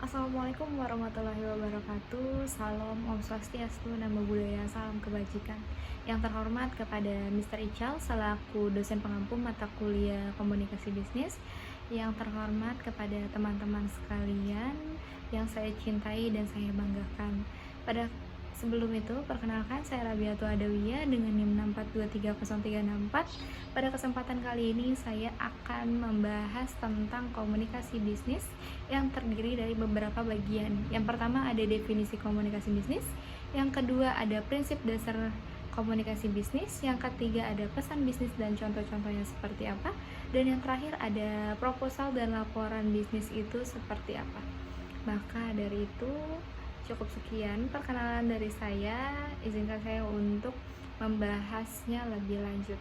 Assalamualaikum warahmatullahi wabarakatuh. Salam Om Swastiastu, Namo Buddhaya, salam kebajikan. Yang terhormat kepada Mr. Ical selaku dosen pengampu mata kuliah Komunikasi Bisnis. Yang terhormat kepada teman-teman sekalian yang saya cintai dan saya banggakan. Pada sebelum itu, perkenalkan saya Rabiatul Adawiyah dengan NIM 6423034. Pada kesempatan kali ini saya akan membahas tentang komunikasi bisnis yang terdiri dari beberapa bagian. Yang pertama ada definisi komunikasi bisnis, yang kedua ada prinsip dasar komunikasi bisnis, yang ketiga ada pesan bisnis dan contoh-contohnya seperti apa, dan yang terakhir ada proposal dan laporan bisnis itu seperti apa. Maka dari itu cukup sekian perkenalan dari saya. Izinkan saya untuk membahasnya lebih lanjut.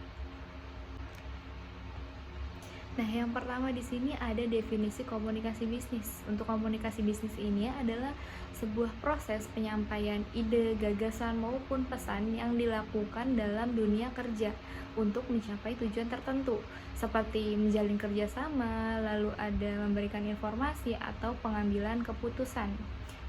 Nah, yang pertama di sini ada definisi komunikasi bisnis. Untuk komunikasi bisnis ini adalah sebuah proses penyampaian ide, gagasan maupun pesan yang dilakukan dalam dunia kerja untuk mencapai tujuan tertentu, seperti menjalin kerjasama, lalu ada memberikan informasi atau pengambilan keputusan.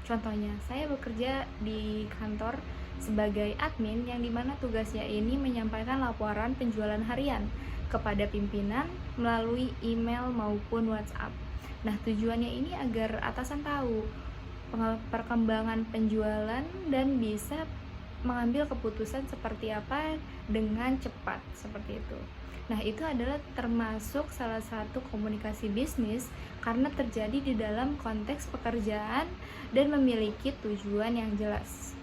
Contohnya, saya bekerja di kantor sebagai admin yang dimana tugasnya ini menyampaikan laporan penjualan harian kepada pimpinan melalui email maupun WhatsApp. Nah, tujuannya ini agar atasan tahu perkembangan penjualan dan bisa mengambil keputusan seperti apa dengan cepat, seperti itu. Nah, itu adalah termasuk salah satu komunikasi bisnis karena terjadi di dalam konteks pekerjaan dan memiliki tujuan yang jelas.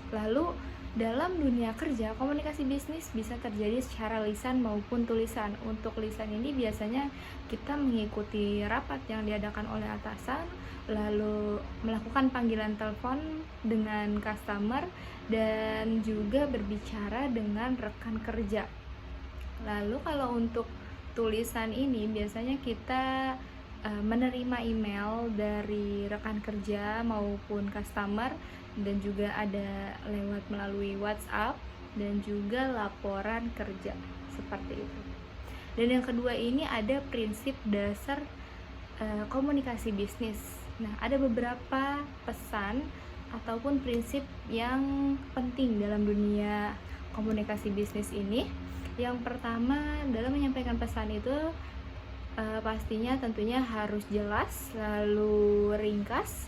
Lalu, dalam dunia kerja, komunikasi bisnis bisa terjadi secara lisan maupun tulisan. Untuk lisan ini biasanya kita mengikuti rapat yang diadakan oleh atasan, lalu melakukan panggilan telepon dengan customer, dan juga berbicara dengan rekan kerja. Lalu kalau untuk tulisan ini biasanya kita menerima email dari rekan kerja maupun customer, dan juga ada lewat melalui WhatsApp dan juga laporan kerja seperti itu. Dan yang kedua ini ada prinsip dasar komunikasi bisnis. Nah, ada beberapa pesan ataupun prinsip yang penting dalam dunia komunikasi bisnis ini. Yang pertama, dalam menyampaikan pesan itu pastinya tentunya harus jelas, lalu ringkas,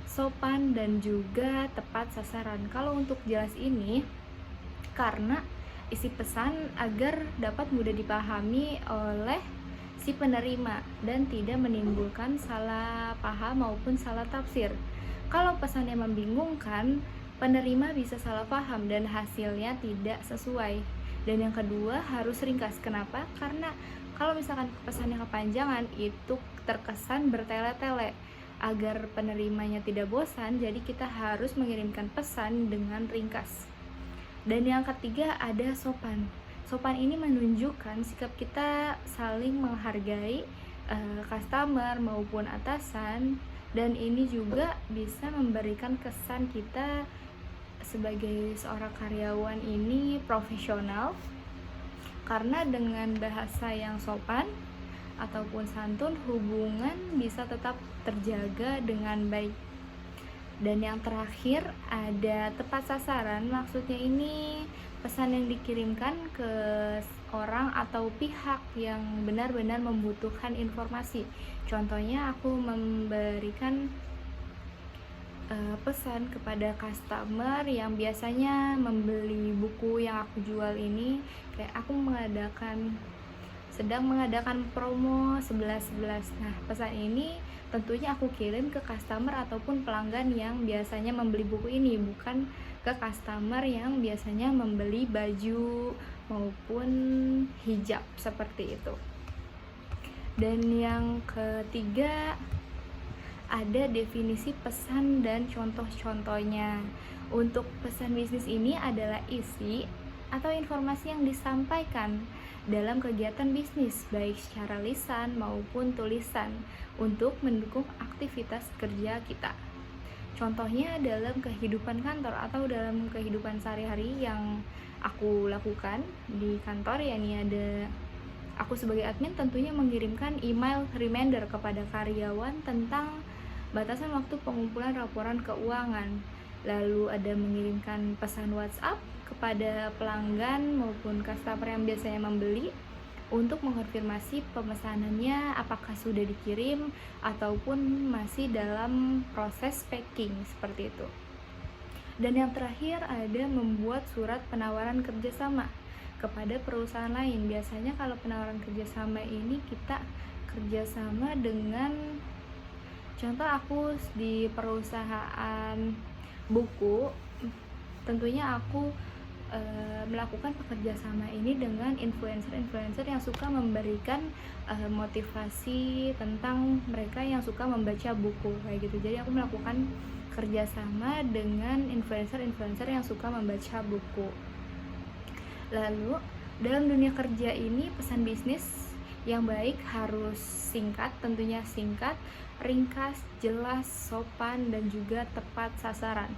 sopan, dan juga tepat sasaran. Kalau untuk jelas ini karena isi pesan agar dapat mudah dipahami oleh si penerima dan tidak menimbulkan salah paham maupun salah tafsir. Kalau pesannya membingungkan, penerima bisa salah paham dan hasilnya tidak sesuai. Dan yang kedua harus ringkas. Kenapa? Karena kalau misalkan pesannya kepanjangan itu terkesan bertele-tele. Agar penerimanya tidak bosan, jadi kita harus mengirimkan pesan dengan ringkas. Dan yang ketiga ada sopan. Sopan ini menunjukkan sikap kita saling menghargai customer maupun atasan, dan ini juga bisa memberikan kesan kita sebagai seorang karyawan ini profesional, karena dengan bahasa yang sopan ataupun santun hubungan bisa tetap terjaga dengan baik. Dan yang terakhir ada tepat sasaran. Maksudnya ini pesan yang dikirimkan ke orang atau pihak yang benar-benar membutuhkan informasi. Contohnya aku memberikan pesan kepada customer yang biasanya membeli buku yang aku jual ini, kayak aku sedang mengadakan promo 11-11. Nah, pesan ini tentunya aku kirim ke customer ataupun pelanggan yang biasanya membeli buku ini, bukan ke customer yang biasanya membeli baju maupun hijab seperti itu. Dan yang ketiga ada definisi pesan dan contoh-contohnya. Untuk pesan bisnis ini adalah isi atau informasi yang disampaikan dalam kegiatan bisnis, baik secara lisan maupun tulisan, untuk mendukung aktivitas kerja kita. Contohnya dalam kehidupan kantor atau dalam kehidupan sehari-hari yang aku lakukan di kantor, yakni ada aku sebagai admin tentunya mengirimkan email reminder kepada karyawan tentang batasan waktu pengumpulan laporan keuangan, lalu ada mengirimkan pesan WhatsApp kepada pelanggan maupun customer yang biasanya membeli untuk mengkonfirmasi pemesanannya apakah sudah dikirim ataupun masih dalam proses packing seperti itu. Dan yang terakhir ada membuat surat penawaran kerjasama kepada perusahaan lain. Biasanya kalau penawaran kerjasama ini kita kerjasama dengan, contoh aku di perusahaan buku, tentunya aku melakukan pekerjaan ini dengan influencer-influencer yang suka memberikan motivasi tentang mereka yang suka membaca buku kayak gitu. Jadi aku melakukan kerjasama dengan influencer-influencer yang suka membaca buku. Lalu dalam dunia kerja ini pesan bisnis yang baik harus singkat, tentunya singkat, ringkas, jelas, sopan, dan juga tepat sasaran.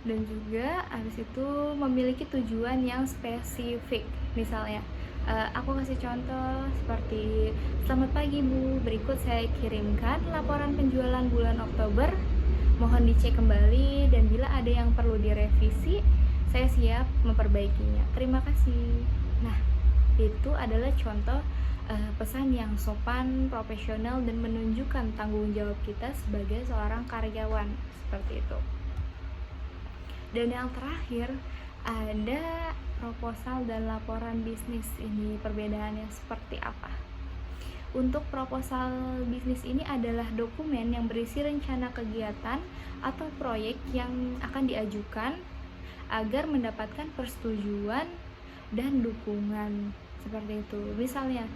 Dan juga habis itu memiliki tujuan yang spesifik. Misalnya aku kasih contoh seperti, selamat pagi Bu, berikut saya kirimkan laporan penjualan bulan Oktober, mohon dicek kembali dan bila ada yang perlu direvisi saya siap memperbaikinya, terima kasih. Nah, itu adalah contoh pesan yang sopan, profesional, dan menunjukkan tanggung jawab kita sebagai seorang karyawan, seperti itu. Dan yang terakhir ada proposal dan laporan bisnis. Ini perbedaannya seperti apa? Untuk proposal bisnis ini adalah dokumen yang berisi rencana kegiatan atau proyek yang akan diajukan agar mendapatkan persetujuan dan dukungan, seperti itu. Misalnya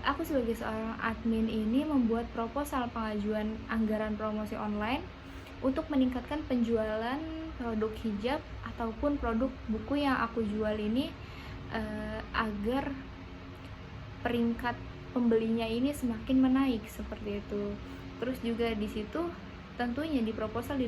aku sebagai seorang admin ini membuat proposal pengajuan anggaran promosi online untuk meningkatkan penjualan produk hijab ataupun produk buku yang aku jual ini agar peringkat pembelinya ini semakin menaik, seperti itu. Terus juga di situ tentunya di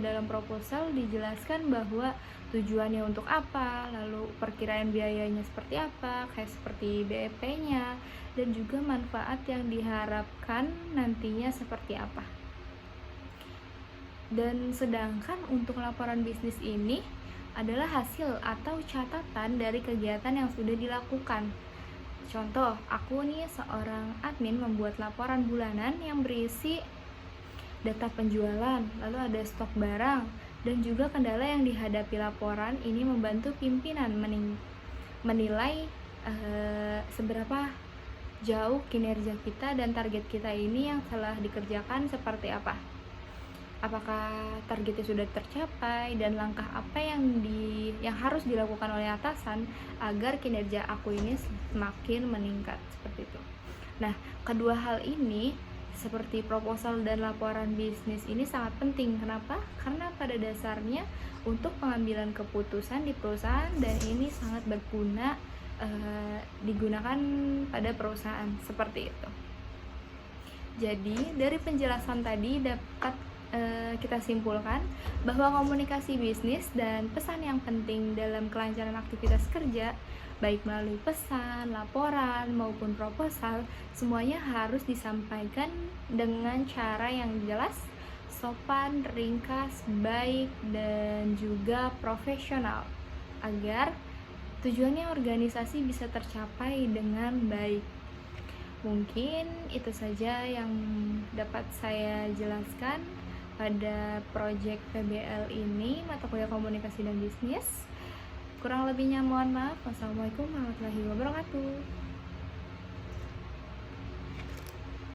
dalam proposal dijelaskan bahwa tujuannya untuk apa, lalu perkiraan biayanya seperti apa, kayak seperti BEP-nya, dan juga manfaat yang diharapkan nantinya seperti apa. Dan sedangkan untuk laporan bisnis ini adalah hasil atau catatan dari kegiatan yang sudah dilakukan. Contoh, aku nih seorang admin membuat laporan bulanan yang berisi data penjualan, lalu ada stok barang, dan juga kendala yang dihadapi. Laporan ini membantu pimpinan menilai seberapa jauh kinerja kita dan target kita ini yang telah dikerjakan seperti apa. Apakah targetnya sudah tercapai dan langkah apa yang harus dilakukan oleh atasan agar kinerja aku ini semakin meningkat, seperti itu. Nah, kedua hal ini seperti proposal dan laporan bisnis ini sangat penting. Kenapa? Karena pada dasarnya untuk pengambilan keputusan di perusahaan, dan ini sangat berguna digunakan pada perusahaan, seperti itu. Jadi dari penjelasan tadi dapat kita simpulkan bahwa komunikasi bisnis dan pesan yang penting dalam kelancaran aktivitas kerja, baik melalui pesan, laporan, maupun proposal, semuanya harus disampaikan dengan cara yang jelas, sopan, ringkas, baik, dan juga profesional agar tujuannya organisasi bisa tercapai dengan baik. Mungkin itu saja yang dapat saya jelaskan pada proyek PBL ini, mata kuliah komunikasi dan bisnis. Kurang lebihnya mohon maaf. Wassalamualaikum warahmatullahi wabarakatuh.